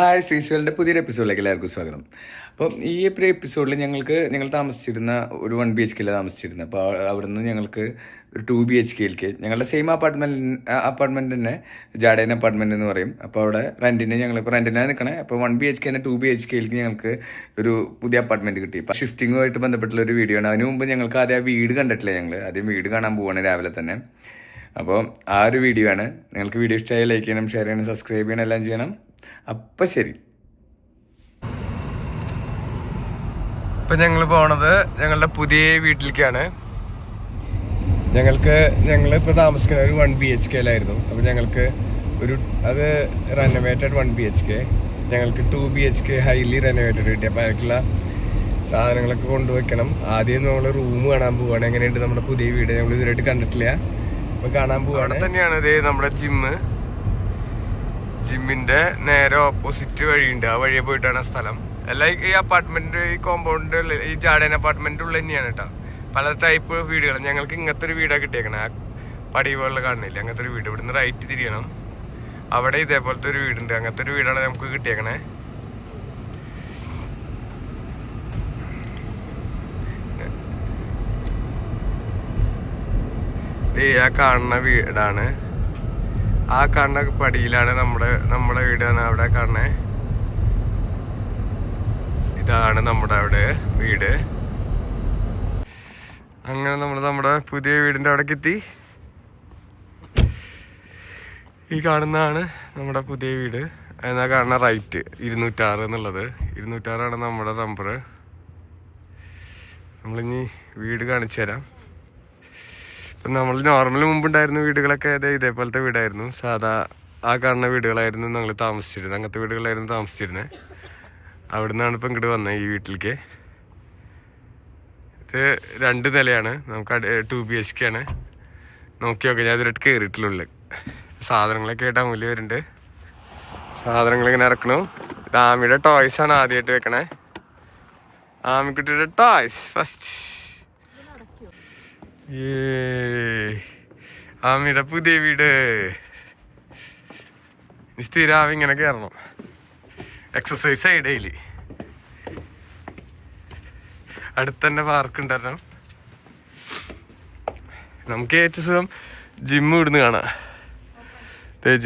Hi ശ്രീശുവലിൻ്റെ പുതിയൊരു എപ്പിസോഡിലേക്ക് എല്ലാവർക്കും സ്വാഗതം. അപ്പം ഈ എപ്പിസോഡിൽ ഞങ്ങൾ താമസിച്ചിരുന്ന ഒരു 1 BHK താമസിച്ചിരുന്നത്. അപ്പോൾ അവിടുന്ന് ഞങ്ങൾക്ക് ഒരു 2 BHK ഞങ്ങളുടെ സെയിം അപ്പാർട്ട്മെൻറ്റ് തന്നെ ജാഡേൻ അപ്പാർട്ട്മെൻറ്റ് എന്ന് പറയും. അപ്പോൾ അവിടെ ഞങ്ങളിപ്പോൾ റെൻറ്റിനാണ് നിൽക്കണേ. അപ്പോൾ 1 BHK 2 BHK ഞങ്ങൾക്ക് ഒരു പുതിയ അപ്പാർട്ട്മെൻറ്റ് കിട്ടി. അപ്പോൾ ഷിഫ്റ്റിങ്ങുമായിട്ട് ബന്ധപ്പെട്ടുള്ള ഒരു വീഡിയോ ആണ്. അതിന് മുമ്പ് ഞങ്ങൾക്ക് ആദ്യം ആ വീട് കണ്ടിട്ടില്ല. ആദ്യം വീട് കാണാൻ പോവാണ് രാവിലെ തന്നെ. അപ്പോൾ ആ ഒരു വീഡിയോ ആണ്. നിങ്ങൾക്ക് വീഡിയോ ഇഷ്ടമായി ലൈക്ക് ചെയ്യണം, ഷെയർ ചെയ്യണം, സബ്സ്ക്രൈബ് ചെയ്യണം, എല്ലാം ചെയ്യണം. അപ്പം ശരി. ഇപ്പം ഞങ്ങൾ പോണത് ഞങ്ങളുടെ പുതിയ വീട്ടിലേക്കാണ്. ഞങ്ങളിപ്പോൾ താമസിക്കുന്ന ഒരു 1 BHK അപ്പോൾ ഞങ്ങൾക്ക് അത് റെനോവേറ്റഡ് 1 BHK. ഞങ്ങൾക്ക് 2 BHK ഹൈലി റെനോവേറ്റഡ് കിട്ടി. അപ്പോൾ അതിലേക്കുള്ള സാധനങ്ങളൊക്കെ കൊണ്ടുവയ്ക്കണം. ആദ്യം നമ്മൾ റൂം കാണാൻ പോവുകയാണ്. എങ്ങനെയുണ്ട് നമ്മുടെ പുതിയ വീട്? ഞങ്ങൾ ഇതുവരെയായിട്ട് കണ്ടിട്ടില്ല. അപ്പോൾ കാണാൻ പോവുകയാണ്. തന്നെയാണ് ഇത് നമ്മുടെ ജിമ്മിന്റെ നേരെ ഓപ്പോസിറ്റ് വഴിയുണ്ട്. ആ വഴിയെ പോയിട്ടാണ് സ്ഥലം. എല്ലാം ഈ അപ്പാർട്ട്മെന്റ്, ഈ കോമ്പൗണ്ട്, ഈ ജാഡേൻ അപ്പാർട്ട്മെന്റ് ഉള്ള തന്നെയാണ് കേട്ടോ. പല ടൈപ്പ് വീടുകൾ. ഞങ്ങൾക്ക് ഇങ്ങനത്തെ ഒരു വീടാണ് കിട്ടിയേക്കണേ. ആ പടി പോലെ കാണുന്നില്ല, അങ്ങനത്തെ ഒരു വീട്. ഇവിടുന്ന് റൈറ്റ് തിരിയണം. അവിടെ ഇതേപോലത്തെ ഒരു വീടുണ്ട്. അങ്ങനത്തെ ഒരു വീടാണ് നമുക്ക് കിട്ടിയേക്കണേ. ആ കാണുന്ന വീടാണ്. ആ കാണുന്ന പടിയിലാണ് നമ്മുടെ വീടാണ് അവിടെ കാണുന്നത്. ഇതാണ് നമ്മുടെ അവിടെ വീട്. അങ്ങനെ നമ്മുടെ പുതിയ വീടിന്റെ അവിടേക്ക് എത്തി. ഈ കാണുന്നതാണ് നമ്മുടെ പുതിയ വീട്. എന്നാ കാണുന്ന റൈറ്റ് 206 എന്നുള്ളത്. 206 നമ്മുടെ നമ്പർ. നമ്മളിനി വീട് കാണിച്ചു തരാം. ഇപ്പം നമ്മൾ നോർമൽ മുമ്പുണ്ടായിരുന്ന വീടുകളൊക്കെ ഇതേപോലത്തെ വീടായിരുന്നു. സാധാ ആ കാണുന്ന വീടുകളായിരുന്നു ഞങ്ങൾ താമസിച്ചിരുന്നത്. അങ്ങനത്തെ വീടുകളായിരുന്നു താമസിച്ചിരുന്നത്. അവിടെ നിന്നാണ് ഇപ്പം ഇങ്ങോട്ട് വന്നത് ഈ വീട്ടിലേക്ക്. ഇത് 2 നിലയാണ്. നമുക്ക് 2 BHK ആണ്. നോക്കി നോക്കാം. ഞാൻ ഇതിലോട്ട് കയറിയിട്ടുള്ള സാധനങ്ങളൊക്കെ ആയിട്ട് അമൂല്യ വരുന്നുണ്ട്. സാധനങ്ങളിങ്ങനെ ഇറക്കണു. ഇത് ആമിയുടെ ടോയ്സാണ് ആദ്യമായിട്ട് വെക്കണേ. ആമിക്കുട്ടിയുടെ ടോയ്സ് ഫസ്റ്റ്. ആമിയുടെ പുതിയ വീട്. സ്ഥിരം ആമി ഇങ്ങനെ കയറണം. എക്സസൈസ് ആയി ഡെയിലി. അടുത്ത് തന്നെ പാർക്ക് ഉണ്ടായിരുന്നു. നമുക്ക് ഏറ്റവും സുഖം ജിമ്മ് ഇവിടുന്ന് കാണാം.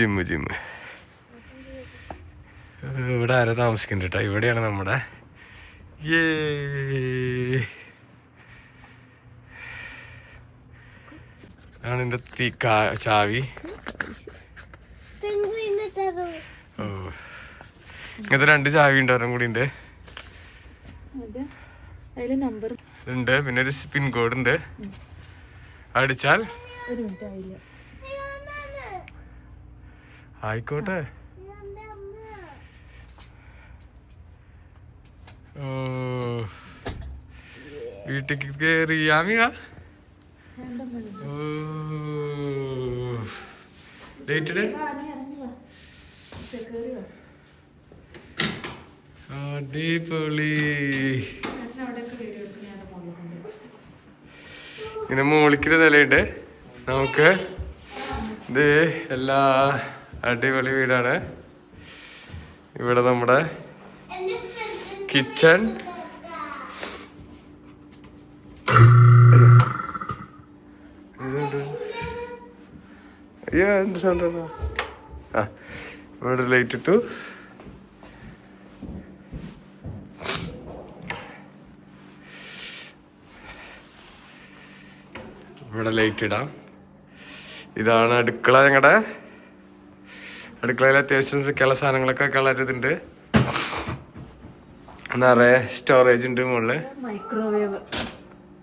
ജിമ്മ് ഇവിടെ ആരോ താമസിക്കുന്നുണ്ട് കേട്ടോ. ഇവിടെയാണ് നമ്മുടെ ആണ് എൻ്റെ ചാവി. ഓ, ഇങ്ങനത്തെ 2 ചാവി ഉണ്ട്. ഒരെണ്ണം കൂടി ഉണ്ട്. പിന്നെ ഒരു പിൻ കോഡ് ഉണ്ട്. അടിച്ചാൽ ആയിക്കോട്ടെ. ഓ, വീട്ടിലേക്ക് കയറിയാമിക. അടിപൊളി. ഇങ്ങനെ മോളിക്കൊരു നിലയുണ്ട്. നമുക്ക് ഇത് എല്ലാ അടിപൊളി വീടാണ്. ഇവിടെ നമ്മുടെ കിച്ചൺ. എന്ത് സൗണ്ടാണ്? ആ, ഇവിടെ ലൈറ്റ് ഇട്ടു. ഇവിടെ ലൈറ്റ് ഇടാം. ഇതാണ് അടുക്കള. ഞങ്ങളുടെ അടുക്കളയിൽ അത്യാവശ്യം വെക്കാനുള്ള സാധനങ്ങളൊക്കെ കളരുന്നുണ്ട്. നിറയെ സ്റ്റോറേജ് ഉണ്ട് മുകളില്. മൈക്രോവേവ്,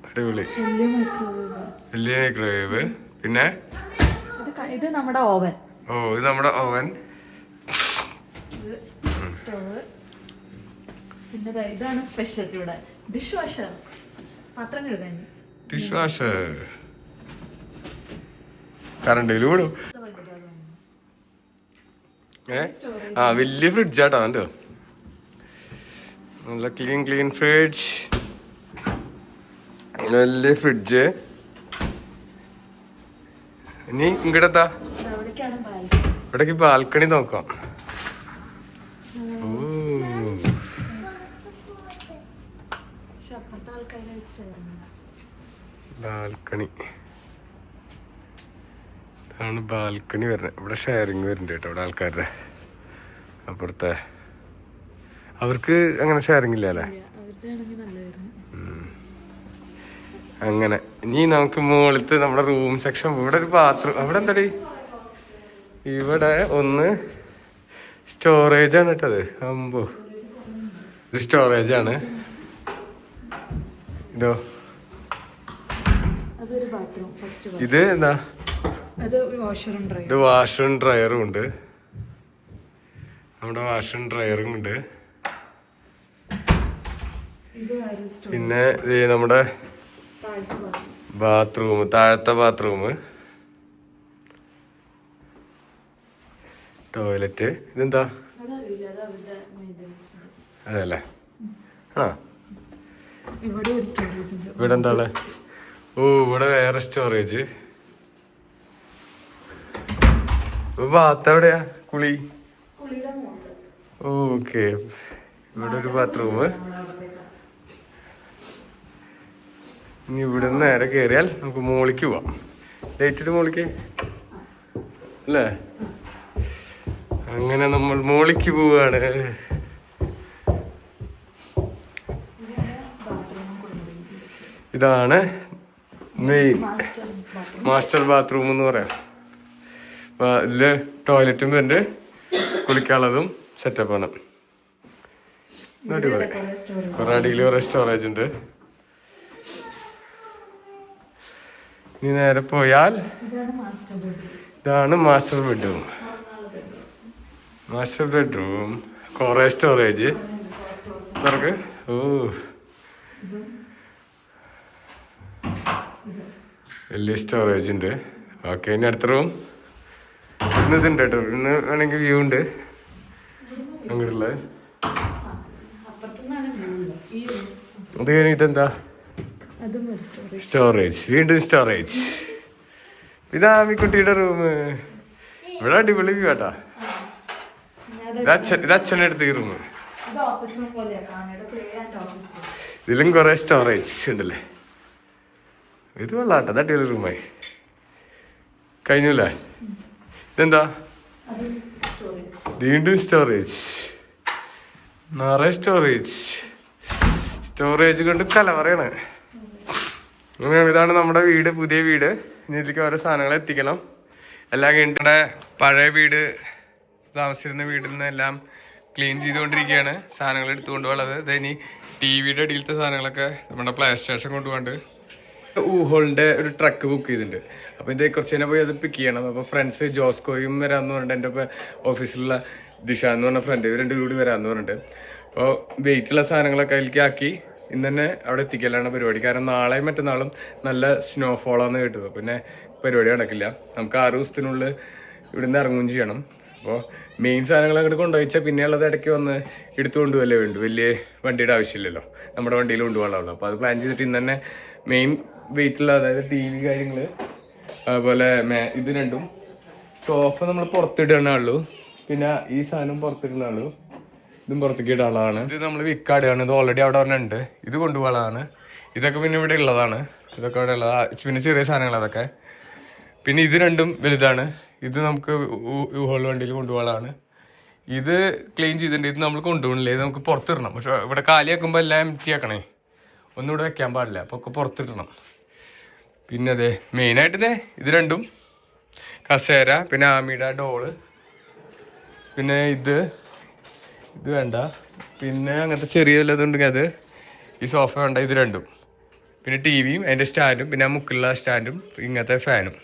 അടിപൊളി വലിയ മൈക്രോവേവ്. പിന്നെ ഇത് നമ്മുടെ ഓവൻ. ഓ, ഇത് നമ്മുടെ ഓവൻ. പിന്നെ ഇതാണ് സ്പെഷ്യൽ. ഇവിടെ ഡിഷ് വാഷർ, പാത്രം കഴുകാൻ ഡിഷ് വാഷർ. കറണ്ട് ബില്ല് കൂടും. വലിയ ഫ്രിഡ്ജാട്ടോ കണ്ടോ. നല്ല ക്ലീൻ ഫ്രിഡ്ജ്. വലിയ ഫ്രിഡ്ജ്. ഇനി ഇങ്ങടെത്താ ഇവിടേക്ക് ബാൽക്കണി നോക്കാം. ഓ പക്ഷെ അപ്പുറത്തെ ആൾക്കാരായിട്ട് ചേർന്നില്ല. ബാൽക്കണി ആണ്, ബാൽക്കണി വരുന്നത്. ഇവിടെ ഷെയറിങ് വരുന്നുണ്ട് കേട്ടോ ഇവിടെ ആൾക്കാരുടെ. അപ്പുറത്തെ അവർക്ക് അങ്ങനെ ഷെയറിങ് ഇല്ല അല്ലേ? അവരുടെ ആണെങ്കിൽ നല്ലതായിരുന്നു. അങ്ങനെ ഇനി നമുക്ക് മുകളിലത്തെ നമ്മുടെ റൂം സെക്ഷൻ. ഇവിടെ ഒരു ബാത്റൂം. അവിടെ എന്താടി? ഇവിടെ ഒന്ന് സ്റ്റോറേജ് ആണ് കേട്ടത്. അമ്പോ, ഇത് സ്റ്റോറേജ് ആണ്. ഇതോ അതൊരു ബാത്റൂം ഫസ്റ്റ്. ഇത് എന്താ? അത് ഒരു വാഷറും ഡ്രയറും. ഇത് വാഷറും ഡ്രയറും ഉണ്ട്. നമ്മുടെ വാഷറും ഡ്രയറും ഉണ്ട്. പിന്നെ നമ്മുടെ ബാത്റൂം, താഴത്തെ ബാത്റൂം, ടോയ്ലറ്റ്. ഇതെന്താ? അതല്ലേ? ആ, ഇവിടെ എന്താ? ഓ, ഇവിടെ വേറെ സ്റ്റോറേജ്. ബാത്ത് എവിടെയാ? കുളി. ഓക്കെ, ഇവിടെ ഒരു ബാത്റൂം. ഇനി ഇവിടെ നിന്ന് നേരെ കയറിയാൽ നമുക്ക് മോളിക്ക് പോവാം. ലൈറ്റിട്ട് മോളിക്ക് അല്ലേ? അങ്ങനെ നമ്മൾ മോളിക്ക് പോവാണ്. ഇതാണ് മെയിൻ മാസ്റ്റർ ബാത്റൂം എന്ന് പറയാം. ഇതില് ടോയ്ലറ്റും ഉണ്ട്, കുളിക്കാനുള്ളതും സെറ്റപ്പാണ്. അടിപൊളി. കുറെ അടിയിൽ കുറെ സ്റ്റോറേജ് ഉണ്ട്. ഇനി നേരെ പോയാൽ ഇതാണ് മാസ്റ്റർ ബെഡ്റൂം. മാസ്റ്റർ ബെഡ്റൂം, കുറെ സ്റ്റോറേജ്. നമുക്ക് വലിയ സ്റ്റോറേജ് ഉണ്ട്. ഓക്കെ, ഇനി അടുത്ത റൂം. ഇന്ന് ഇതുണ്ട് കേട്ടോ. ഇന്ന് വേണമെങ്കിൽ വ്യൂ ഉണ്ട് അങ്ങോട്ടുള്ള. അത് കഴിഞ്ഞ് ഇതെന്താ? സ്റ്റോറേജ്. വീണ്ടും സ്റ്റോറേജ്. ഇതാ കുട്ടിയുടെ റൂം. ഇവിടെ അടിപൊളി വ്യൂ കേട്ടാ. ഇത് അച്ഛൻ്റെ അടുത്ത് ഈ റൂം. ഇതിലും കുറെ സ്റ്റോറേജ് ഉണ്ടല്ലേ. ഇത് കൊള്ളാട്ടോ, ഇത് അടിപൊളി റൂമായി. കഴിഞ്ഞല്ലേ? ഇതെന്താ? വീണ്ടും സ്റ്റോറേജ്. നിറയെ സ്റ്റോറേജ്. സ്റ്റോറേജ് കൊണ്ട് കലവറയാണ്. ഇതാണ് നമ്മുടെ വീട്, പുതിയ വീട്. ഇനി ഇതിലേക്ക് ഓരോ സാധനങ്ങൾ എത്തിക്കണം. എല്ലാം കഴിഞ്ഞിട്ട് പഴയ വീട് താമസിച്ചിരുന്ന വീട്ടിൽ നിന്ന് എല്ലാം ക്ലീൻ ചെയ്തുകൊണ്ടിരിക്കുകയാണ്. സാധനങ്ങൾ എടുത്തുകൊണ്ട് പോകാനുള്ളത്. ഇത് ഇനി ടിവിയുടെ അടിയിലത്തെ സാധനങ്ങളൊക്കെ നമ്മുടെ പ്ലേ സ്റ്റേഷൻ കൊണ്ടുപോകാണ്ട്. ഊഹോളിന്റെ ഒരു ട്രക്ക് ബുക്ക് ചെയ്തിട്ടുണ്ട്. അപ്പോൾ ഇത് കുറച്ച് നേരം പോയി അത് പിക്ക് ചെയ്യണം. അപ്പോൾ ഫ്രണ്ട്സ് ജോസ്കോയും വരാമെന്ന് പറഞ്ഞിട്ട്, എൻ്റെ ഓഫീസിലുള്ള ദിശ എന്ന് പറഞ്ഞ ഫ്രണ്ട്, ഇവർ രണ്ടും കൂടി വരാമെന്ന് പറഞ്ഞിട്ട്. അപ്പോൾ വെയിറ്റുള്ള സാധനങ്ങളൊക്കെ അതിലേക്ക് ആക്കി ഇന്ന് തന്നെ അവിടെ എത്തിക്കലാണ് പരിപാടി. കാരണം നാളെയും മറ്റന്നാളും നല്ല സ്നോഫോളാന്ന് കേട്ടത്. പിന്നെ പരിപാടി നടക്കില്ല. നമുക്ക് 6 ദിവസത്തിനുള്ളിൽ ഇവിടുന്ന് ഇറങ്ങുകയും ചെയ്യണം. അപ്പോൾ മെയിൻ സാധനങ്ങൾ അങ്ങോട്ട് കൊണ്ടുപോയിച്ചാൽ പിന്നെയുള്ളത് ഇടയ്ക്ക് വന്ന് എടുത്തു കൊണ്ടുപോകല്ലേ വേണ്ടു. വലിയ വണ്ടിയുടെ ആവശ്യമില്ലല്ലോ, നമ്മുടെ വണ്ടിയിൽ കൊണ്ടുപോകാനുള്ളൂ. അപ്പോൾ അത് പ്ലാൻ ചെയ്തിട്ട് ഇന്ന് തന്നെ മെയിൻ വെയിറ്റുള്ള, അതായത് ടി വി കാര്യങ്ങൾ, അതുപോലെ ഇത് രണ്ടും. സോഫ നമ്മൾ പുറത്തിടാനുള്ളൂ. പിന്നെ ഈ സാധനം പുറത്തിടുന്നുള്ളൂ. ഇതും പുറത്തേക്ക് ഇടാനുള്ളതാണ്. ഇത് നമ്മൾ വിൽക്കാടുകയാണ്. ഇത് ഓൾറെഡി അവിടെ പറഞ്ഞിട്ടുണ്ട്. ഇത് കൊണ്ടുപോകാനുള്ളതാണ്. ഇതൊക്കെ പിന്നെ ഇവിടെ ഉള്ളതാണ്. ഇതൊക്കെ ഇവിടെ ഉള്ളതാണ്. പിന്നെ ചെറിയ സാധനങ്ങൾ അതൊക്കെ. പിന്നെ ഇത് രണ്ടും വലുതാണ്. ഇത് നമുക്ക് ഹോൾ വണ്ടിയിൽ കൊണ്ടുപോകാനുള്ളതാണ്. ഇത് ക്ലീൻ ചെയ്തിട്ടുണ്ട്. ഇത് നമ്മൾ കൊണ്ടുപോകണില്ലേ, ഇത് നമുക്ക് പുറത്തിടണം. പക്ഷെ ഇവിടെ കാലിയാക്കുമ്പോൾ എല്ലാം എംറ്റി ആക്കണേ, ഒന്നും ഇവിടെ വെക്കാൻ പാടില്ല. അപ്പോൾ ഒക്കെ പുറത്തിടണം. പിന്നെ അതെ മെയിനായിട്ട് ഇത് രണ്ടും കസേര, പിന്നെ ആമിയുടെ ഡോള്, പിന്നെ ഇത് വേണ്ട. പിന്നെ അങ്ങനത്തെ ചെറിയ വല്ലതുണ്ടെങ്കിൽ അത്. ഈ സോഫ വേണ്ട. ഇത് രണ്ടും. പിന്നെ ടി വിയും അതിൻ്റെ സ്റ്റാൻഡും, പിന്നെ ആ മുക്കുള്ള സ്റ്റാൻഡും, ഇങ്ങനത്തെ ഫാനും.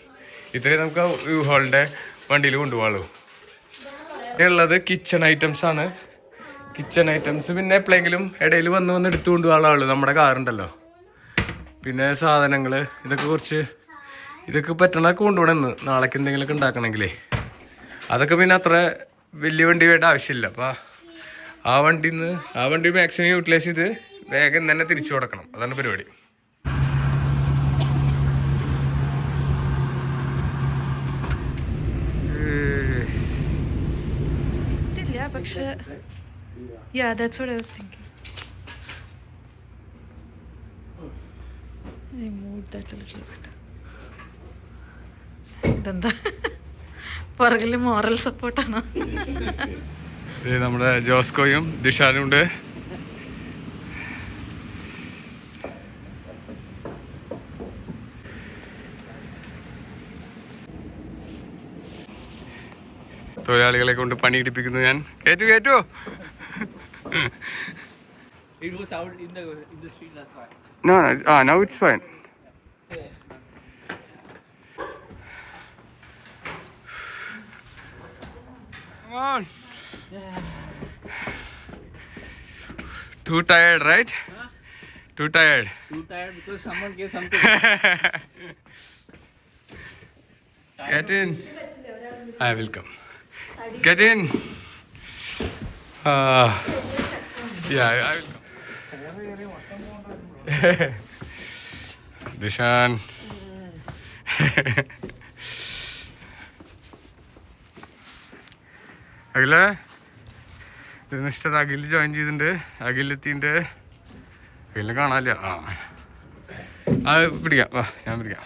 ഇത്രയും നമുക്ക് യൂഹോളിൻ്റെ വണ്ടിയിൽ കൊണ്ടുപോകാനുള്ളൂ. പിന്നെ ഉള്ളത് കിച്ചൺ ഐറ്റംസ് ആണ്. കിച്ചൺ ഐറ്റംസ് പിന്നെ എപ്പോഴെങ്കിലും ഇടയിൽ വന്ന് എടുത്തു കൊണ്ടുപോകാനുള്ളൂ. നമ്മുടെ കാറുണ്ടല്ലോ. പിന്നെ സാധനങ്ങൾ ഇതൊക്കെ പറ്റണതൊക്കെ കൊണ്ടുപോകണമെന്ന് നാളേക്ക് എന്തെങ്കിലുമൊക്കെ ഉണ്ടാക്കണമെങ്കിലേ. അതൊക്കെ പിന്നെ അത്ര വലിയ വണ്ടിയുടെ ആവശ്യമില്ല. അപ്പോൾ ആ വണ്ടി മാക്സിമം യൂട്ടിലൈസ് ചെയ്ത് വേഗം തന്നെ തിരിച്ചു കൊടുക്കണം. അതാണ് പരിപാടി. പക്ഷേ yeah, that's what I was thinking. ഇതെന്താ പുറകില് മോറൽ സപ്പോർട്ടാണ്. നമ്മുടെ ജോസ്കോയും ദിഷാനും ഉണ്ട്. തൊഴിലാളികളെ കൊണ്ട് പണിയെടുപ്പിക്കുന്നു ഞാൻ. കേറ്റു It was out in the street last time. No, now it's fine. Come on. Too tired, right? Huh? Too tired. Too tired because someone gave something. Get in. I will come. Get in. Yeah, I will come. Dishan. അഖില ഇത് mister Akhil join ചെയ്തിട്ടുണ്ട്. അഖിലെത്തിൻ്റെ അഖിലിനെ കാണാനില്ല. പിടിക്കാം, വാ ഞാൻ പിടിക്കാം.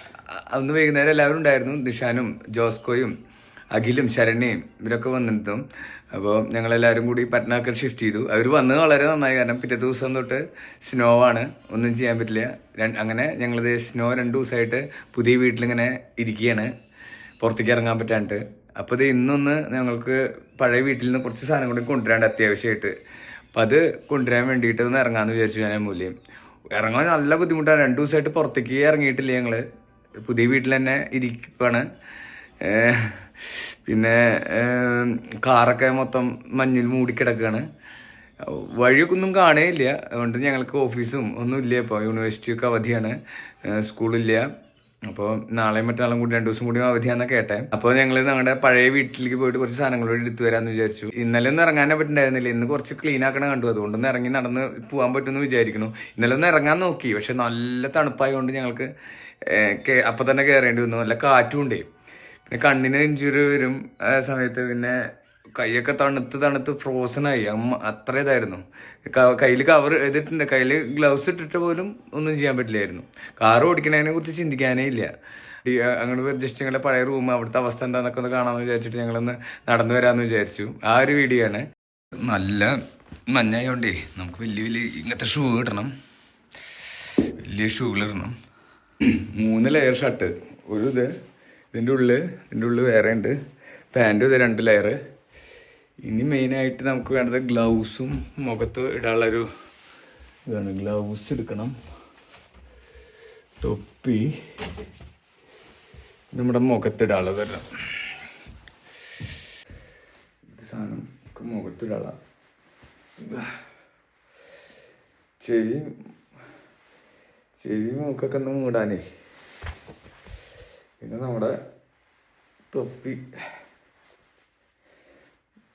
അന്ന് വൈകുന്നേരം എല്ലാവരും ഉണ്ടായിരുന്നു. ദിഷാനും ജോസ്കോയും അഖിലും ശരണ്യയും ഇവരൊക്കെ വന്നിട്ടും. അപ്പോൾ ഞങ്ങളെല്ലാവരും കൂടി പട്നാക്കർ ഷിഫ്റ്റ് ചെയ്തു. അവർ വന്നത് വളരെ നന്നായി. കാരണം പിറ്റേ ദിവസം തൊട്ട് സ്നോ ആണ്, ഒന്നും ചെയ്യാൻ പറ്റില്ല. അങ്ങനെ ഞങ്ങളിത് സ്നോ 2 ദിവസമായിട്ട് പുതിയ വീട്ടിലിങ്ങനെ ഇരിക്കുകയാണ്, പുറത്തേക്ക് ഇറങ്ങാൻ പറ്റാണ്ട്. അപ്പോൾ ഇത് ഇന്നൊന്ന് ഞങ്ങൾക്ക് പഴയ വീട്ടിൽ നിന്ന് കുറച്ച് സാധനം കൂടി കൊണ്ടുവരാണ്ട് അത്യാവശ്യമായിട്ട്. അപ്പം അത് കൊണ്ടുവരാൻ വേണ്ടിയിട്ട് ഒന്ന് ഇറങ്ങാമെന്ന് വിചാരിച്ചു. ഞാൻ മൂല്യം ഇറങ്ങാൻ നല്ല ബുദ്ധിമുട്ടാണ്. 2 ദിവസമായിട്ട് പുറത്തേക്ക് ഇറങ്ങിയിട്ടില്ല. ഞങ്ങൾ പുതിയ വീട്ടിൽ തന്നെ ഇരിക്കുകയാണ്. പിന്നെ കാറൊക്കെ മൊത്തം മഞ്ഞിൽ മൂടിക്കിടക്കുകയാണ്. വഴിയൊക്കെ ഒന്നും കാണുകയില്ല. അതുകൊണ്ട് ഞങ്ങൾക്ക് ഓഫീസും ഒന്നും ഇല്ല. ഇപ്പോൾ യൂണിവേഴ്സിറ്റിയൊക്കെ അവധിയാണ്, സ്കൂളില്ല. അപ്പോൾ നാളെയും മറ്റന്നാളും കൂടി 2 ദിവസം കൂടി അവധിയാണെന്ന് കേട്ടെ. അപ്പോൾ ഞങ്ങൾ ഞങ്ങളുടെ പഴയ വീട്ടിലേക്ക് പോയിട്ട് കുറച്ച് സാധനങ്ങളോട് എടുത്തു വരാമെന്ന് വിചാരിച്ചു. ഇന്നലെ ഒന്നും ഇറങ്ങാനേ പറ്റുന്നുണ്ടായിരുന്നില്ല. ഇന്ന് കുറച്ച് ക്ലീൻ ആക്കണ കണ്ടു. അതുകൊണ്ടൊന്ന് ഇറങ്ങി നടന്ന് പോകാൻ പറ്റുമെന്ന് വിചാരിക്കുന്നു. ഇന്നലെ ഒന്ന് ഇറങ്ങാൻ നോക്കി, പക്ഷെ നല്ല തണുപ്പായതുകൊണ്ട് ഞങ്ങൾക്ക് അപ്പം തന്നെ കയറേണ്ടി വന്നു. നല്ല കാറ്റും ഉണ്ട്. പിന്നെ കണ്ണിന് ഇഞ്ചുറി വരും ആ സമയത്ത്. പിന്നെ കൈയൊക്കെ തണുത്ത് ഫ്രോസണായി. അത്ര ഇതായിരുന്നു. കയ്യിൽ കവർ ചെയ്തിട്ടുണ്ട്, കയ്യിൽ ഗ്ലൗസ് ഇട്ടിട്ട് പോലും ഒന്നും ചെയ്യാൻ പറ്റില്ലായിരുന്നു. കാറ് ഓടിക്കണതിനെ കുറിച്ച് ചിന്തിക്കാനേ ഇല്ല. അങ്ങോട്ട് ജസ്റ്റ് ഞങ്ങളുടെ പഴയ റൂം, അവിടുത്തെ അവസ്ഥ എന്താണെന്നൊക്കെ ഒന്ന് കാണാമെന്ന് വിചാരിച്ചിട്ട് ഞങ്ങളൊന്ന് നടന്നു വരാമെന്ന് വിചാരിച്ചു. ആ ഒരു വീഡിയോ ആണ്. നല്ല മഞ്ഞായോണ്ടേ നമുക്ക് വലിയ ഇങ്ങനത്തെ ഷൂ ഇടണം, വലിയ ഷൂകളിടണം. 3 ലെയർ ഷർട്ട്, ഒരു ഇതിൻ്റെ ഉള്ളിൽ വേറെ ഉണ്ട്. പാൻറ്റും 2 ലെയർ. ഇനി മെയിനായിട്ട് നമുക്ക് വേണ്ടത് ഗ്ലൗസും മുഖത്ത് ഇടാനുള്ളൊരു ഇതാണ്. ഗ്ലൗസ് എടുക്കണം, തൊപ്പി നമ്മുടെ മുഖത്തിടാനുള്ളത് വരണം. സാധനം ഒക്കെ മുഖത്തിടാനുള്ള ചെവി മൂക്കൊക്കെ ഒന്ന് മൂടാനേ. പിന്നെ നമ്മുടെ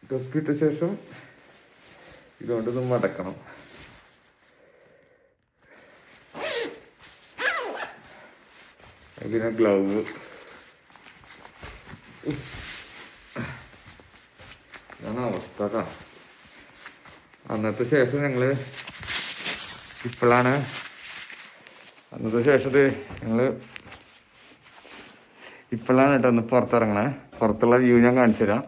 തൊപ്പിയിട്ട ശേഷം ഇതുകൊണ്ടൊന്ന് മടക്കണം. പിന്നെ ഗ്ലൗവ്, ഇതാണ് അവസ്ഥ. അന്നത്തെ ശേഷം ഞങ്ങള് ഇപ്പോഴാണ് കേട്ടോ ഒന്ന് പുറത്തിറങ്ങണേ. പുറത്തുള്ള വ്യൂ ഞാൻ കാണിച്ചു തരാം.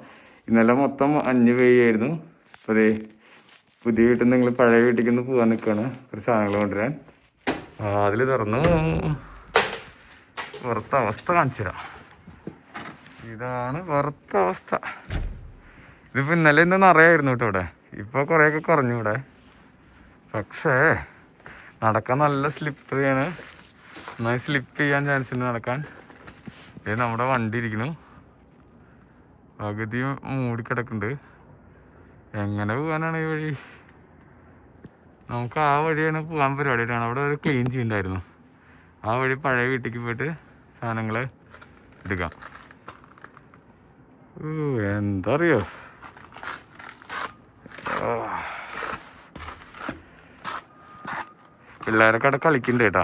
ഇന്നലെ മൊത്തം 5 പെയ്യായിരുന്നു. അപ്പോൾ അതേ പുതിയ വീട്ടിൽ നിന്ന് നിങ്ങൾ പഴയ വീട്ടിലേക്ക് ഒന്ന് പോകാൻ നിൽക്കുകയാണ്, ഒരു സാധനങ്ങൾ കൊണ്ടുവരാൻ. അതിൽ തുറന്നു പുറത്തെ അവസ്ഥ കാണിച്ചു തരാം. ഇതാണ് പുറത്തെ അവസ്ഥ. ഇതിപ്പോൾ ഇന്നലെ ഇന്ന് നിറയായിരുന്നു കേട്ടോ ഇവിടെ. ഇപ്പോൾ കുറേയൊക്കെ കുറഞ്ഞു ഇവിടെ. പക്ഷേ നടക്കാൻ നല്ല സ്ലിപ്പറിയാണ്. നന്നായി സ്ലിപ്പ് ചെയ്യാൻ ചാൻസ് ഉണ്ട് നടക്കാൻ. ഇത് നമ്മുടെ വണ്ടി ഇരിക്കുന്നു, പകുതി മൂടിക്കിടക്കുന്നുണ്ട്. എങ്ങനെ പോകാനാണ് ഈ വഴി? നമുക്ക് ആ വഴിയാണ് പോകാൻ പരിപാടിയിട്ടാണ്. അവിടെ ഒരു ക്ലീൻ ചെയ്യുന്നുണ്ടായിരുന്നു. ആ വഴി പഴയ വീട്ടിലേക്ക് പോയിട്ട് സാധനങ്ങൾ എടുക്കാം. എന്താ അറിയോ, പിള്ളേരൊക്കെ അവിടെ കളിക്കുന്നുണ്ട് കേട്ടോ.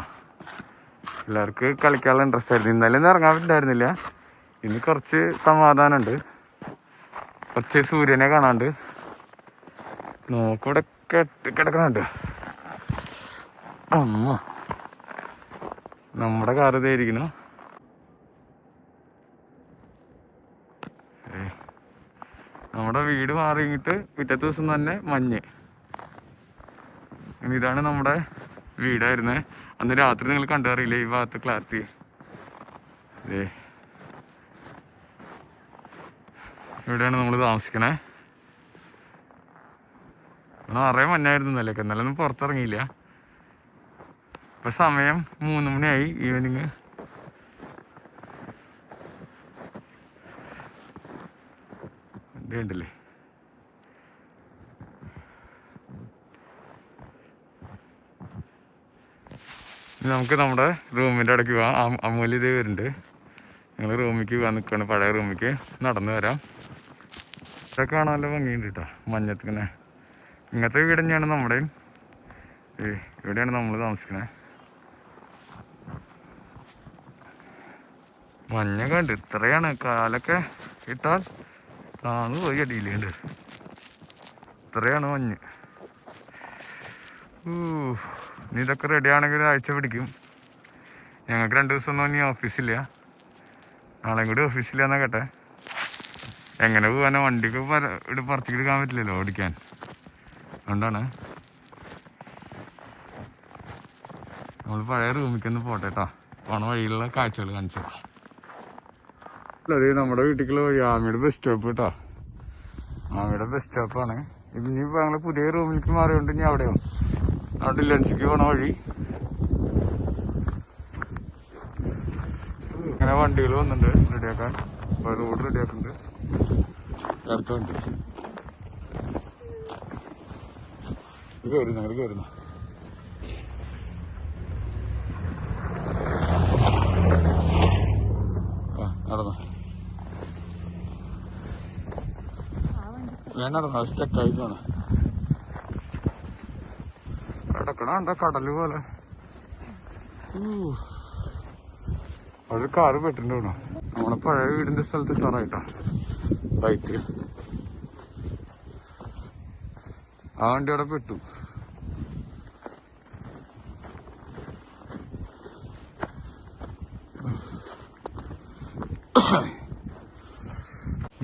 പിള്ളേർക്ക് കളിക്കാനുള്ള ഇൻട്രസ്റ്റ് ആയിരുന്നു. ഇന്നലെ ഒന്നും ഇറങ്ങാൻ പറ്റുന്നുണ്ടായിരുന്നില്ല. ഇന്ന് കുറച്ച് സമാധാനമുണ്ട്. കുറച്ച് സൂര്യനെ കാണാണ്ട്. നോക്കിവിടെ കിടക്കണുണ്ട്. അമ്മ നമ്മുടെ കാർ ഇതായിരിക്കണം. നമ്മുടെ വീട് മാറിയിട്ട് പിറ്റത്തെ ദിവസം തന്നെ മഞ്ഞ്. ഇതാണ് നമ്മുടെ വീടായിരുന്നേ. അന്ന് രാത്രി നിങ്ങൾ കണ്ടറിയില്ലേ ഈ ഭാഗത്ത് ക്ലാരിറ്റി. ഇവിടെയാണ് നമ്മൾ താമസിക്കണേ. നിറയെ മഞ്ഞായിരുന്നു ഇന്നലെയൊക്കെ. ഇന്നലെ ഒന്നും പുറത്തിറങ്ങിയില്ല. ഇപ്പൊ സമയം 3 മണിയായി ഈവനിങ്. ഉണ്ടല്ലേ നമുക്ക് നമ്മുടെ റൂമിൻ്റെ ഇടയ്ക്ക് പോവാം. അമൂല്യ ഇതേ വരുന്നുണ്ട്. ഞങ്ങൾ റൂമിലേക്ക് പോകാൻ നിൽക്കുകയാണ്. പഴയ റൂമിലേക്ക് നടന്നു വരാം. ഇതൊക്കെ കാണാനുള്ള ഭംഗിയുണ്ട് കേട്ടോ. മഞ്ഞത്തിങ്ങനെ ഇങ്ങനത്തെ വീട് തന്നെയാണ് നമ്മുടെയും. ഇവിടെയാണ് നമ്മൾ താമസിക്കുന്നത്. മഞ്ഞൊക്കെ ഉണ്ട്. ഇത്രയാണ്. കാലൊക്കെ ഇട്ടാൽ താന്ന് പോയി അടിയിലുണ്ട്. ഇത്രയാണ് മഞ്ഞ്. ഇനി ഇതൊക്കെ റെഡി ആണെങ്കിൽ ഒരാഴ്ച പിടിക്കും. ഞങ്ങൾക്ക് 2 ദിവസം ഒന്നും ഇനി ഓഫീസില്ല. നാളെയും കൂടി ഓഫീസില്ല എന്നാ കേട്ടെ. എങ്ങനെ പോകാനോ? വണ്ടിക്ക് ഇവിടെ പുറത്തേക്ക് എടുക്കാൻ പറ്റില്ലല്ലോ ഓടിക്കാൻ. അതുകൊണ്ടാണ് നമ്മൾ പഴയ റൂമിക്കൊന്ന് പോട്ടെ കേട്ടോ. പോണ വഴിയിലുള്ള കാഴ്ചകൾ കാണിച്ചു. അതെ, നമ്മുടെ വീട്ടിലേക്കുള്ള വഴി ആമിയുടെ ബസ് സ്റ്റോപ്പ് കേട്ടോ. ആമിയുടെ ബസ് സ്റ്റോപ്പാണ്. ഇനിയിപ്പോൾ ഞങ്ങൾ പുതിയ റൂമിലേക്ക് മാറിയോണ്ട് ഇനി അവിടെയോ അവിടെ ലഞ്ചിക്ക് പോണ വഴി. ഇങ്ങനെ വണ്ടികൾ വന്നിട്ടുണ്ട് റെഡിയാക്കാൻ. റോഡ് റെഡിയാക്കുന്നുണ്ട്. അടുത്ത വണ്ടി കയറുന്നു. ഞങ്ങൾ കയറുന്നു. നടന്നു. ഞാൻ നടന്നു. സ്റ്റക്കായിട്ടാണ് കിടക്കണ കടല് പോലെ. ഒരു കാറ് പെട്ടിട്ടുണ്ടോ? നമ്മളെ പഴയ വീടിന്റെ സ്ഥലത്ത് എത്താറായിട്ടാ ബൈക്ക്. ആ വണ്ടി അവിടെ പെട്ടു.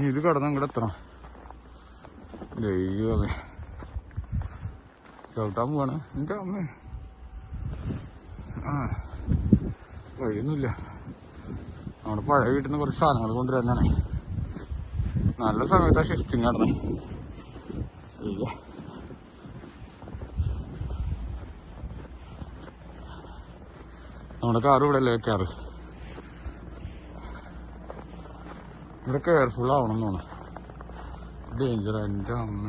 ഇത് കടന്ന് അങ്ങോട്ട് എത്തണം. ദൈവമേ, ചവിട്ടാൻ പോവാണ് എൻ്റെ അമ്മ. വഴിയൊന്നുമില്ല. നമ്മുടെ പഴയ വീട്ടിൽ നിന്ന് കുറച്ച് സാധനങ്ങൾ കൊണ്ടുവരാനാണ്. നല്ല സമയത്താണ് ഷിഫ്റ്റിങ് നടന്നത്. ഇല്ല, നമ്മുടെ കാറ് ഇവിടെ അല്ലേ വെക്കാറ്. ഇവിടെ കെയർഫുൾ ആവണം എന്നാണ്. ഡേഞ്ചർ. എൻ്റെ അമ്മ.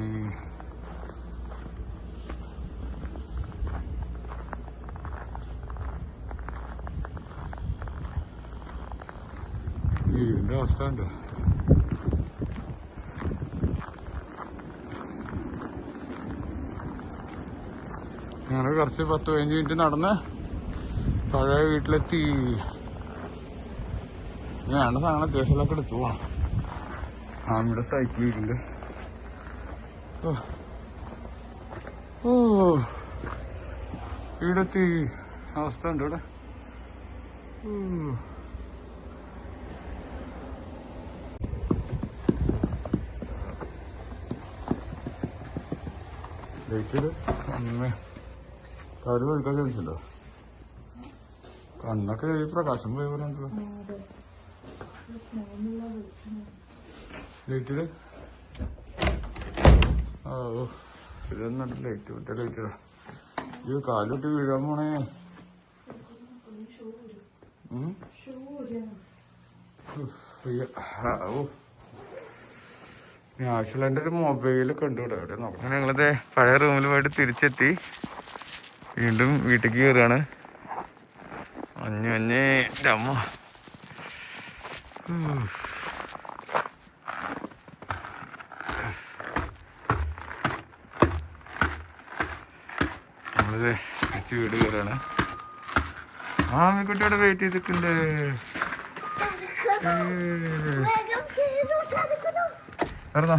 വീടിൻ്റെ അവസ്ഥ ഉണ്ട്. ഞങ്ങൾ കുറച്ച് 10-15 മിനിറ്റ് നടന്ന് പഴയ വീട്ടിലെത്തി. വേണ്ട സാധനം അത്യാവശ്യമൊക്കെ എടുത്തു പോവാം. ആമിയുടെ സൈക്കിൾ വീടുണ്ട്. വീടെത്തി. അവസ്ഥ ഉണ്ട് ഇവിടെ. ലൈറ്റില് കാര്യം കഴിക്കാൻ ചോദിച്ചല്ലോ. കണ്ണൊക്കെ പ്രകാശം പോയി പോലെ ലൈറ്റില്. ഇതൊന്നും ലൈറ്റ് വിട്ട ലൈറ്റാ. ഇത് കാലിട്ട് വീഴാൻ പോണേ. ആവശ്യമുള്ള എൻ്റെ ഒരു മൊബൈലൊക്കെ ഉണ്ട് ഇവിടെ. എവിടെ നോക്കാം. ഞങ്ങളിത് പഴയ റൂമിൽ പോയിട്ട് തിരിച്ചെത്തി. വീണ്ടും വീട്ടിലേക്ക് കയറുകയാണ്. മഞ്ഞേ അമ്മ. നമ്മളിത് തിരിച്ച് വീട് കയറുകയാണ്. ആമിക്കുട്ടിയോടെ വെയിറ്റ് ചെയ്തിട്ടുണ്ട്. പറഞ്ഞോ.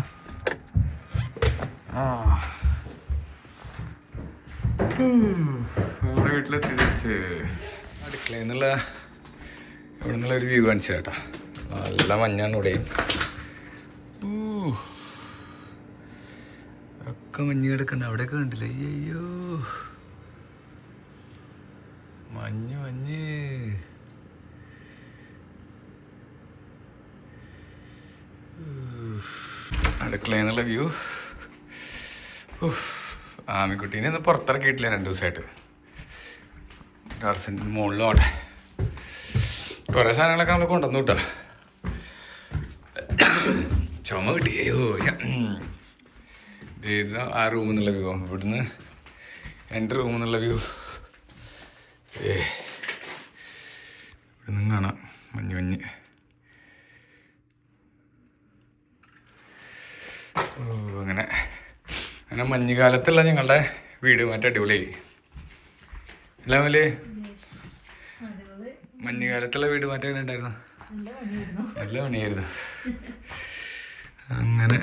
നമ്മുടെ വീട്ടിലെത്തി തിരിച്ച്. അടുക്കളയിൽ നിന്നുള്ള ഇവിടെ നിന്നുള്ള ഒരു വ്യൂ കാണിച്ചു കേട്ടോ. നല്ല മഞ്ഞാണ് ഇവിടെയും. ഒക്കെ മഞ്ഞ് കിടക്കണ്ട. അവിടെയൊക്കെ കണ്ടില്ല. അയ്യോ മഞ്ഞ് മഞ്ഞ്. അടുക്കളയിൽ നിന്നുള്ള വ്യൂ. ആമിക്കുട്ടീനെ ഒന്ന് പുറത്തിറക്കിയിട്ടില്ല 2 ദിവസമായിട്ട്. ടെറസിൻ്റെ മുകളിലും അവിടെ കുറേ സാധനങ്ങളൊക്കെ നമ്മൾ കൊണ്ടുവന്നു കേട്ടോ. ചുമ കിട്ടിയോ. ഇത് ആ റൂമിൽ നിന്നുള്ള വ്യൂ. ഇവിടുന്ന് എൻ്റെ റൂമിൽ നിന്നുള്ള വ്യൂ. ഇവിടുന്ന് കാണാം മഞ്ഞ് മഞ്ഞ്. അങ്ങനെ അങ്ങനെ മഞ്ഞുകാലത്തുള്ള ഞങ്ങളുടെ വീട് മറ്റേ അടിപൊളിയായി അല്ല മല്ലേ? മഞ്ഞുകാലത്തുള്ള വീട് മറ്റേ ഉണ്ടായിരുന്നു. നല്ല പണിയായിരുന്നു. അങ്ങനെ